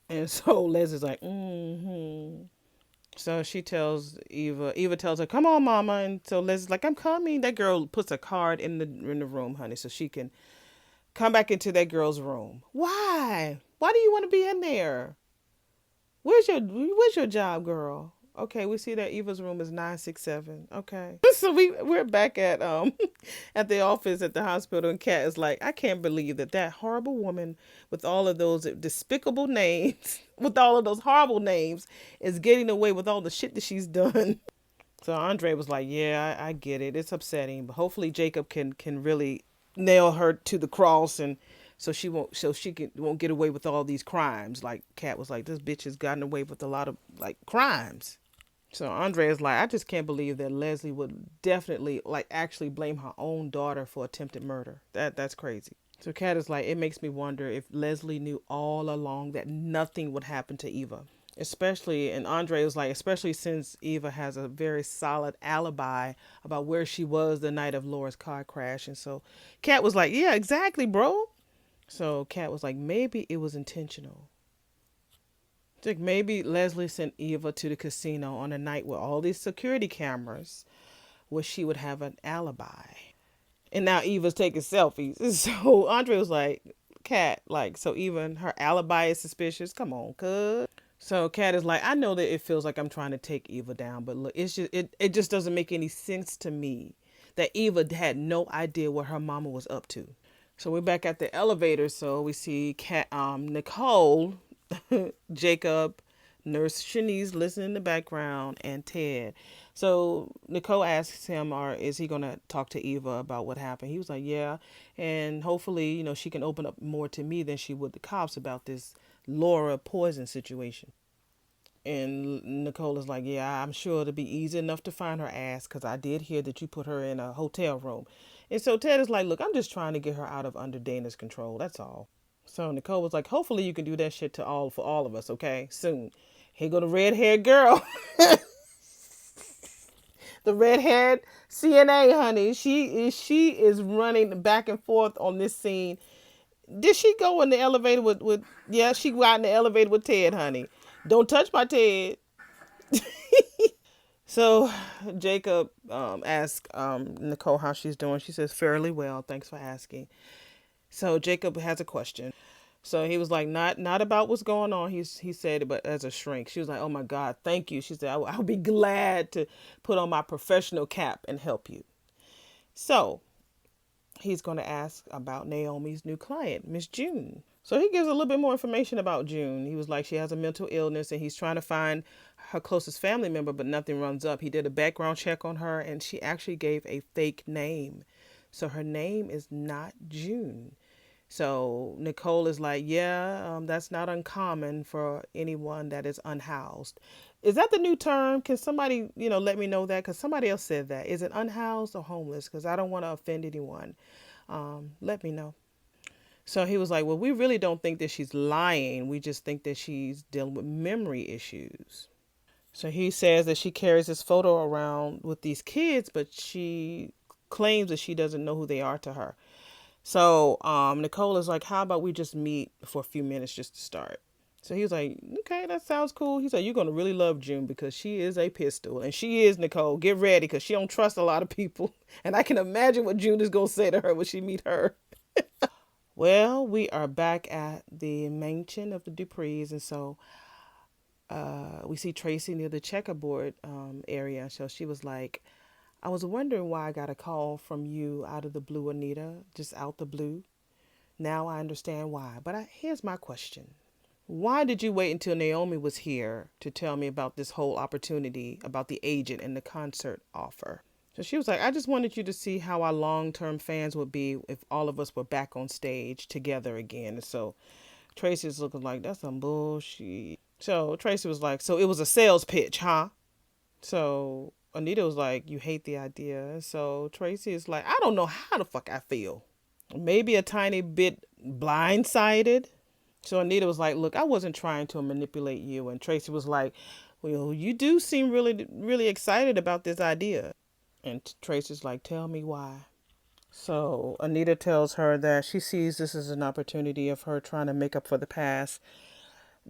And so Leslie's like, So she tells Eva tells her, come on, mama. And so Leslie's like, I'm coming. That girl puts a card in the room, honey, so she can come back into that girl's room. Why? Why do you want to be in there? Where's your job, girl? Okay, we see that Eva's room is 967. Okay. So we're back at at the office at the hospital, and Kat is like, I can't believe that horrible woman with all of those despicable names, with all of those horrible names, is getting away with all the shit that she's done. So Andre was like, yeah, I get it. It's upsetting, but hopefully Jacob can really nail her to the cross, and so she won't get away with all these crimes. Like Kat was like, this bitch has gotten away with a lot of like crimes. So Andre is like, I just can't believe that Leslie would definitely like actually blame her own daughter for attempted murder. That's crazy. So Kat is like, it makes me wonder if Leslie knew all along that nothing would happen to Eva. And Andre was like, especially since Eva has a very solid alibi about where she was the night of Laura's car crash. And so Kat was like, yeah, exactly, bro. So Kat was like, maybe it was intentional. Think maybe Leslie sent Eva to the casino on a night with all these security cameras where she would have an alibi. And now Eva's taking selfies. So Andre was like, Kat, like, so even her alibi is suspicious. Come on, cuz. So Kat is like, I know that it feels like I'm trying to take Eva down, but look, it just doesn't make any sense to me that Eva had no idea what her mama was up to. So we're back at the elevator. So we see Nicole, Jacob, Nurse Shanice listening in the background, and Ted. So Nicole asks him, or is he gonna talk to Eva about what happened? He was like, yeah, and hopefully, she can open up more to me than she would the cops about this Laura poison situation. And Nicole is like, yeah, I'm sure it'll be easy enough to find her ass because I did hear that you put her in a hotel room. And so Ted is like, look, I'm just trying to get her out of under Dana's control. That's all. So Nicole was like, hopefully you can do that shit to all for all of us, okay? Soon. Here go the red haired girl. The red haired CNA, honey. She is running back and forth on this scene. Did she go in the elevator with yeah, she got in the elevator with Ted, honey. Don't touch my Ted. So Jacob asked Nicole how she's doing. She says, fairly well. Thanks for asking. So Jacob has a question. So he was like, not about what's going on. He said it, but as a shrink. She was like, oh my God, thank you. She said, I'll be glad to put on my professional cap and help you. So he's going to ask about Naomi's new client, Miss June. So he gives a little bit more information about June. He was like, she has a mental illness and he's trying to find her closest family member, but nothing runs up. He did a background check on her and she actually gave a fake name. So her name is not June. So Nicole is like, yeah, that's not uncommon for anyone that is unhoused. Is that the new term? Can somebody, let me know that? Because somebody else said that. Is it unhoused or homeless? Because I don't want to offend anyone. Let me know. So he was like, well, we really don't think that she's lying. We just think that she's dealing with memory issues. So he says that she carries this photo around with these kids, but she claims that she doesn't know who they are to her. So Nicole is like, how about we just meet for a few minutes just to start? So he was like, okay, that sounds cool. He said, you're going to really love June because she is a pistol. And she is, Nicole. Get ready because she don't trust a lot of people. And I can imagine what June is going to say to her when she meet her. Well, we are back at the mansion of the Duprees. And so we see Tracy near the checkerboard area. So she was like, I was wondering why I got a call from you out of the blue, Anita, just out the blue. Now I understand why. But here's my question. Why did you wait until Naomi was here to tell me about this whole opportunity, about the agent and the concert offer? So she was like, I just wanted you to see how our long-term fans would be if all of us were back on stage together again. And so Tracy's looking like, that's some bullshit. So Tracy was like, so it was a sales pitch, huh? So Anita was like, you hate the idea. So Tracy is like, I don't know how the fuck I feel. Maybe a tiny bit blindsided. So Anita was like, look, I wasn't trying to manipulate you. And Tracy was like, well, you do seem really, really excited about this idea. And Tracy's like, tell me why. So Anita tells her that she sees this as an opportunity of her trying to make up for the past.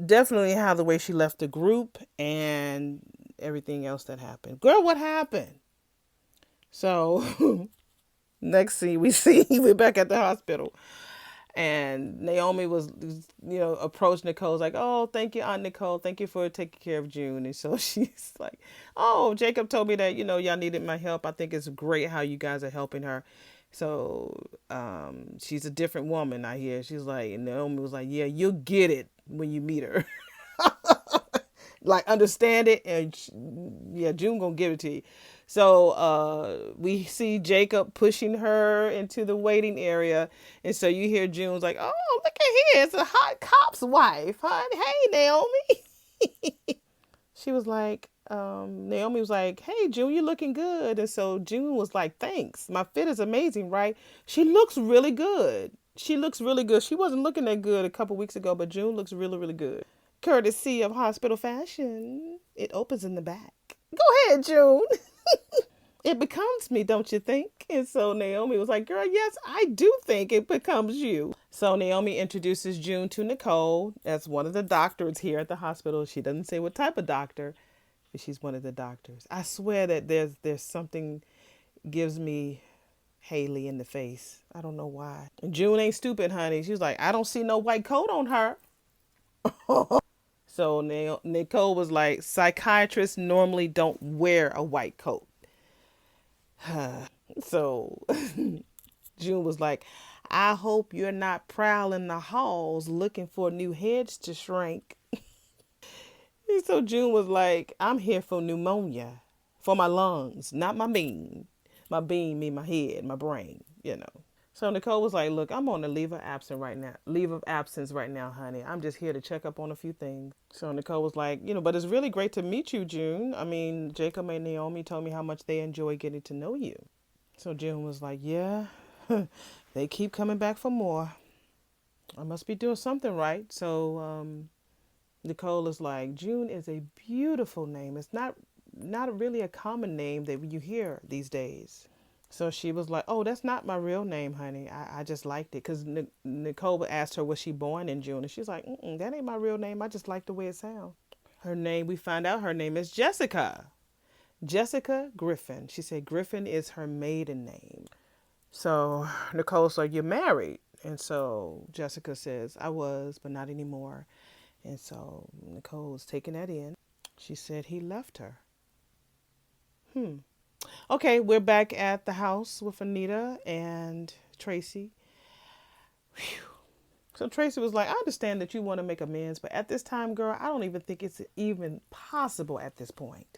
Definitely how the way she left the group and everything else that happened. Girl, what happened? So next scene we see we're back at the hospital. And Naomi was, approached Nicole like, oh, thank you, Aunt Nicole. Thank you for taking care of June. And so she's like, oh, Jacob told me that, y'all needed my help. I think it's great how you guys are helping her. So she's a different woman, I hear. She's like, and Naomi was like, yeah, you'll get it when you meet her. Like, understand it. And yeah, June gonna give it to you. So we see Jacob pushing her into the waiting area. And so you hear June's like, oh, look at here. It's a hot cop's wife, huh? Hey, Naomi. She was like, Naomi was like, hey, June, you're looking good. And so June was like, thanks. My fit is amazing, right? She looks really good. She looks really good. She wasn't looking that good a couple weeks ago, but June looks really, really good. Courtesy of hospital fashion. It opens in the back. Go ahead, June. It becomes me, don't you think? And so Naomi was like, girl, yes, I do think it becomes you. So Naomi introduces June to Nicole as one of the doctors here at the hospital. She doesn't say what type of doctor, but she's one of the doctors. I swear that there's something gives me Haley in the face. I don't know why. And June ain't stupid, honey. She was like, I don't see no white coat on her. So Nicole was like, psychiatrists normally don't wear a white coat. So June was like, I hope you're not prowling the halls looking for new heads to shrink. And so June was like, I'm here for pneumonia, for my lungs, not my bean. My bean mean my head, my brain. So Nicole was like, look, I'm on a leave of absence right now. Leave of absence right now, honey. I'm just here to check up on a few things. So Nicole was like, but it's really great to meet you, June. I mean, Jacob and Naomi told me how much they enjoy getting to know you. So June was like, yeah, they keep coming back for more. I must be doing something right. So Nicole is like, June is a beautiful name. It's not really a common name that you hear these days. So she was like, oh, that's not my real name, honey. I just liked it. Because Nicole asked her, was she born in June? And she's like, that ain't my real name. I just like the way it sounds. Her name, we find out her name is Jessica. Jessica Griffin. She said Griffin is her maiden name. So Nicole's like, you're married. And so Jessica says, I was, but not anymore. And so Nicole was taking that in. She said he left her. Okay, we're back at the house with Anita and Tracy. Whew. So Tracy was like, I understand that you want to make amends, but at this time, girl, I don't even think it's even possible at this point.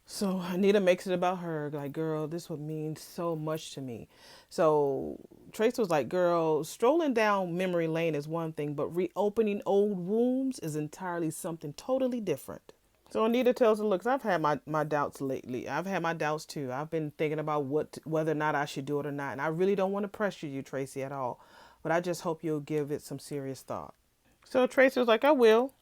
So Anita makes it about her, like, girl, this would mean so much to me. So Tracy was like, girl, strolling down memory lane is one thing, but reopening old wounds is entirely something totally different. So Anita tells her, look, I've had my doubts lately. I've had my doubts too. I've been thinking about whether or not I should do it or not. And I really don't want to pressure you, Tracy, at all. But I just hope you'll give it some serious thought. So Tracy was like, I will.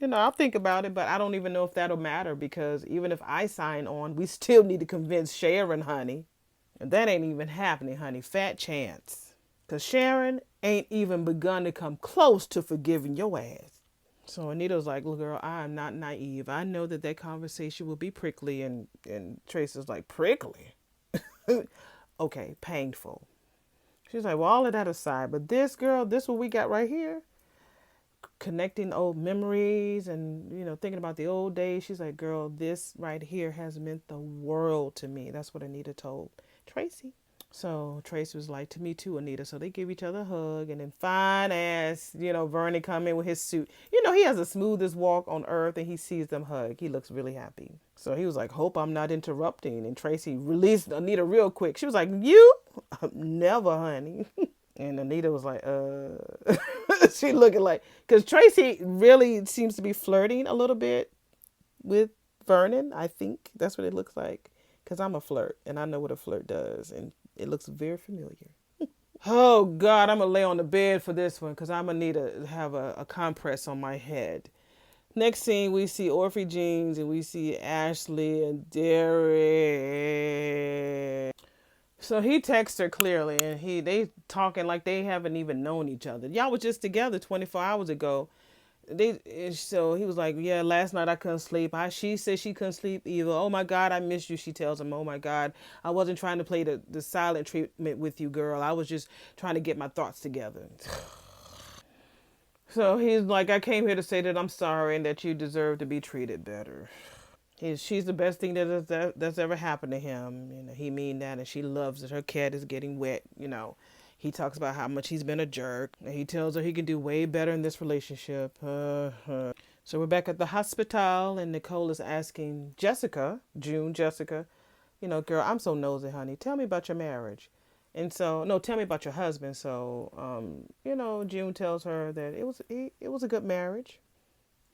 I'll think about it, but I don't even know if that'll matter because even if I sign on, we still need to convince Sharon, honey. And that ain't even happening, honey. Fat chance. Because Sharon ain't even begun to come close to forgiving your ass. So Anita was like, look, girl, I am not naive. I know that conversation will be prickly. And Tracy's like, prickly? Okay, painful. She's like, well, all of that aside, but this girl, this what we got right here, connecting old memories and, thinking about the old days. She's like, girl, this right here has meant the world to me. That's what Anita told Tracy. So Tracy was like, to me too, Anita. So they give each other a hug, and then fine ass, Vernon come in with his suit. He has the smoothest walk on earth, and he sees them hug. He looks really happy. So he was like, hope I'm not interrupting. And Tracy released Anita real quick. She was like, you? Never, honey. And Anita was like, she looking like, because Tracy really seems to be flirting a little bit with Vernon. I think that's what it looks like. Because I'm a flirt, and I know what a flirt does, and it looks very familiar. Oh, God, I'm going to lay on the bed for this one because I'm going to need to have a compress on my head. Next scene, we see Orphe Jeans, and we see Ashley and Derek. So he texts her clearly, and they talking like they haven't even known each other. Y'all was just together 24 hours ago. So he was like, yeah, last night I couldn't sleep. She said she couldn't sleep either. Oh my God, I miss you. She tells him, oh my God, I wasn't trying to play the silent treatment with you, girl. I was just trying to get my thoughts together. So he's like, I came here to say that I'm sorry and that you deserve to be treated better. She's the best thing that's ever happened to him. He mean that, and she loves that her cat is getting wet. He talks about how much he's been a jerk, and he tells her he can do way better in this relationship. So we're back at the hospital, and Nicole is asking Jessica, girl, I'm so nosy, honey. Tell me about your marriage. And so, no, tell me about your husband. So, June tells her that it was a good marriage.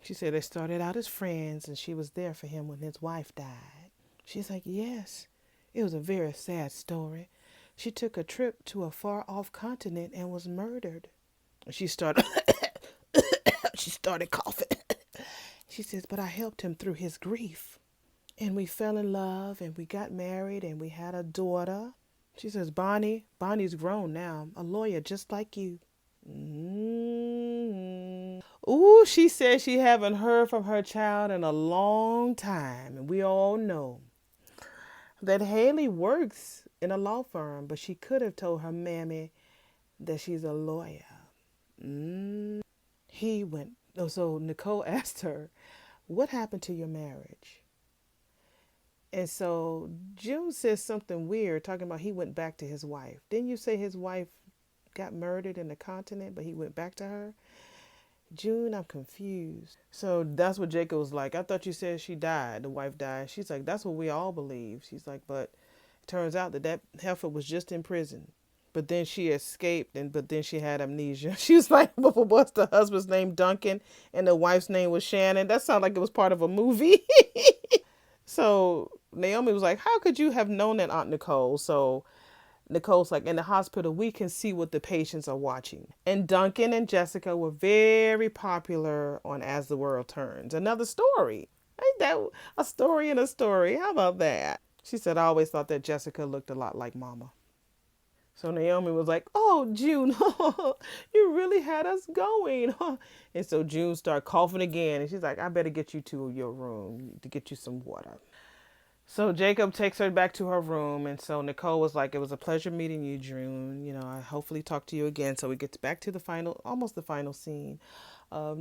She said they started out as friends and she was there for him when his wife died. She's like, yes, it was a very sad story. She took a trip to a far off continent and was murdered. She started she started coughing. She says, but I helped him through his grief. And we fell in love and we got married and we had a daughter. She says, Bonnie's grown now, a lawyer just like you. Ooh, she said she haven't heard from her child in a long time. And we all know that Haley works in a law firm, but she could have told her mammy that she's a lawyer. He went, oh, so Nicole asked her, what happened to your marriage? And so June says something weird, talking about he went back to his wife. Didn't you say his wife got murdered in the continent, but he went back to her? June, I'm confused. So that's what Jacob was like. I thought you said she died. The wife died. She's like, that's what we all believe. She's like, but it turns out that heifer was just in prison. But then she escaped, but then she had amnesia. She was like, what's the husband's name? Duncan, and the wife's name was Shannon. That sounded like it was part of a movie. So Naomi was like, how could you have known that, Aunt Nicole? So Nicole's like, in the hospital, we can see what the patients are watching. And Duncan and Jessica were very popular on As the World Turns. Another story. Ain't that a story in a story? How about that? She said, I always thought that Jessica looked a lot like Mama. So Naomi was like, oh, June, you really had us going. And so June started coughing again. And she's like, I better get you to your room to get you some water. So Jacob takes her back to her room. And so Nicole was like, it was a pleasure meeting you, June. You know, I hopefully talk to you again. So we get back to the final, almost the final scene of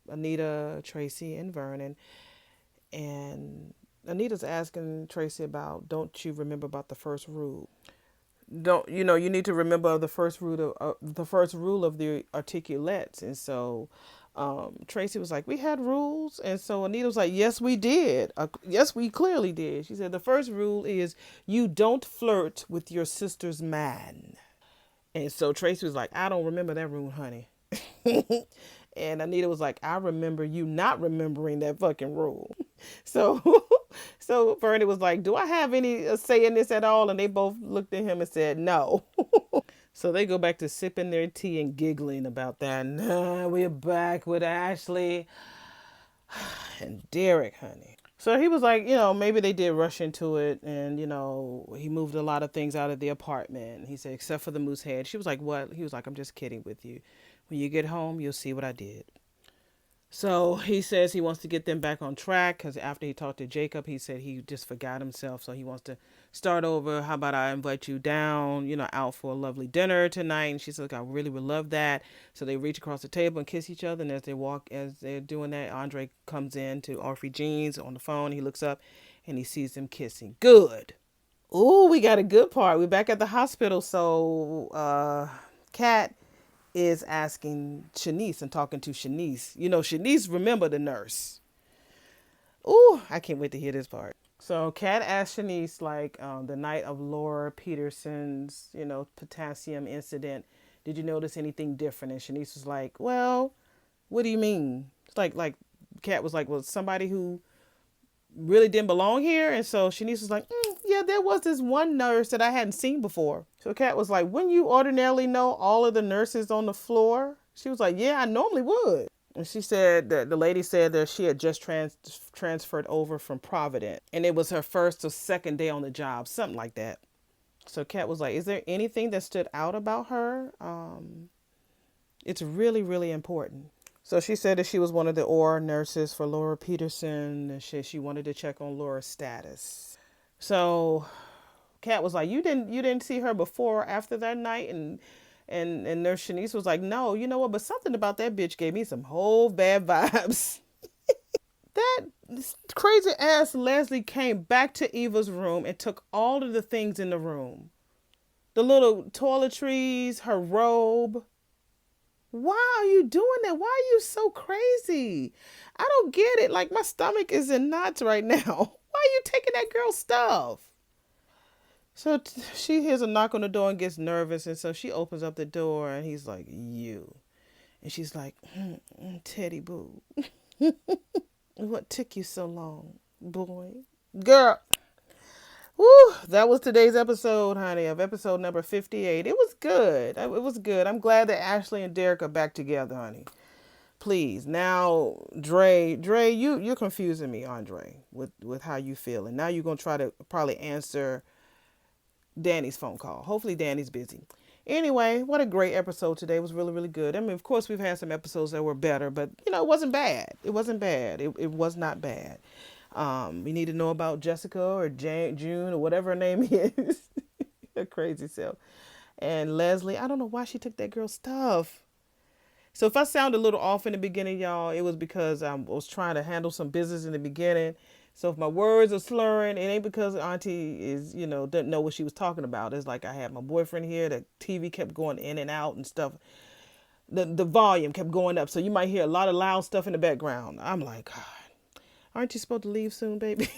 Anita, Tracy, and Vernon. And Anita's asking Tracy about, don't you remember about the first rule? Don't you know, you need to remember the first rule of the articulates. And so Tracy was like, we had rules. And so Anita was like, yes we did, yes we clearly did. She said the first rule is you don't flirt with your sister's man. And so Tracy was like, I don't remember that rule, honey. And Anita was like, I remember you not remembering that fucking rule. So so Vernon was like, do I have any say in this at all? And they both looked at him and said no. So they go back to sipping their tea and giggling about that. Nah, we're back with Ashley and Derek, honey. So he was like, you know, maybe they did rush into it, and, you know, he moved a lot of things out of the apartment. He said, except for the moose head. She was like, what? He was like, I'm just kidding with you. When you get home, you'll see what I did. So he says he wants to get them back on track because after he talked to Jacob, he said he just forgot himself. So he wants to start over. How about I invite you down, you know, out for a lovely dinner tonight? And she's like, I really would love that. So they reach across the table and kiss each other. And as they're doing that, Andre comes in to Audrey Jean's on the phone. He looks up and he sees them kissing. Good. Ooh, we got a good part. We're back at the hospital. So, Kat is asking Shanice and talking to Shanice. You know, Shanice remember the nurse. Ooh, I can't wait to hear this part. So Kat asked Shanice, like, the night of Laura Peterson's, you know, potassium incident, did you notice anything different? And Shanice was like, well, what do you mean? It's like Kat was like, well, somebody who really didn't belong here. And so Shanice was like, yeah, there was this one nurse that I hadn't seen before. So Kat was like, wouldn't you ordinarily know all of the nurses on the floor? She was like, yeah, I normally would. And she said that the lady said that she had just transferred over from Providence. And it was her first or second day on the job, something like that. So Kat was like, is there anything that stood out about her? It's really, really important. So she said that she was one of the OR nurses for Laura Peterson, and she wanted to check on Laura's status. So Kat was like, you didn't see her before or after that night? And Nurse Shanice was like, no, you know what? But something about that bitch gave me some whole bad vibes. That crazy ass Leslie came back to Eva's room and took all of the things in the room. The little toiletries, her robe. Why are you doing that? Why are you so crazy? I don't get it. Like, my stomach is in knots right now. Why are you taking that girl's stuff? So she hears a knock on the door and gets nervous. And so she opens up the door and he's like, you. And she's like, Teddy boo. What took you so long, boy? Girl. Woo, that was today's episode, honey, of episode number 58. It was good. It was good. I'm glad that Ashley and Derek are back together, honey. Please. Now, Dre, you're confusing me, Andre, with how you feel. And now you're gonna try to probably answer Danny's phone call. Hopefully Danny's busy. Anyway, what a great episode today. It was really, really good. I mean, of course, we've had some episodes that were better, but it wasn't bad. It wasn't bad. It was not bad. We need to know about Jessica or June or whatever her name is. Her crazy self. And Leslie, I don't know why she took that girl's stuff. So if I sound a little off in the beginning, y'all, it was because I was trying to handle some business in the beginning. So if my words are slurring, it ain't because Auntie didn't know what she was talking about. It's like I had my boyfriend here. The TV kept going in and out and stuff. The volume kept going up. So you might hear a lot of loud stuff in the background. I'm like, God, aren't you supposed to leave soon, baby?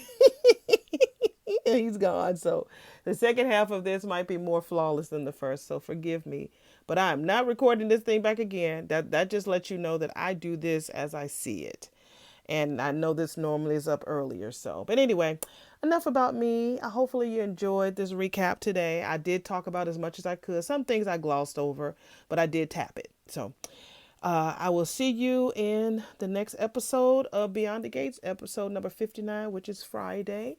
And he's gone. So the second half of this might be more flawless than the first. So forgive me. But I'm not recording this thing back again. That just lets you know that I do this as I see it. And I know this normally is up earlier. So, but anyway, enough about me. Hopefully you enjoyed this recap today. I did talk about as much as I could. Some things I glossed over, but I did tap it. So I will see you in the next episode of Beyond the Gates, episode number 59, which is Friday.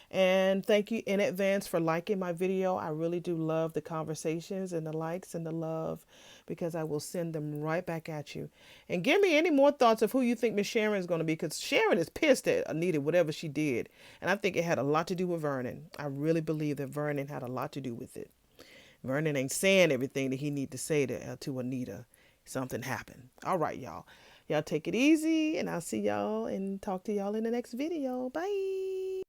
And thank you in advance for liking my video. I really do love the conversations and the likes and the love because I will send them right back at you. And give me any more thoughts of who you think Miss Sharon is going to be, because Sharon is pissed at Anita, whatever she did. And I think it had a lot to do with Vernon. I really believe that Vernon had a lot to do with it. Vernon ain't saying everything that he need to say to Anita. Something happened. All right, y'all. Y'all take it easy, and I'll see y'all and talk to y'all in the next video. Bye.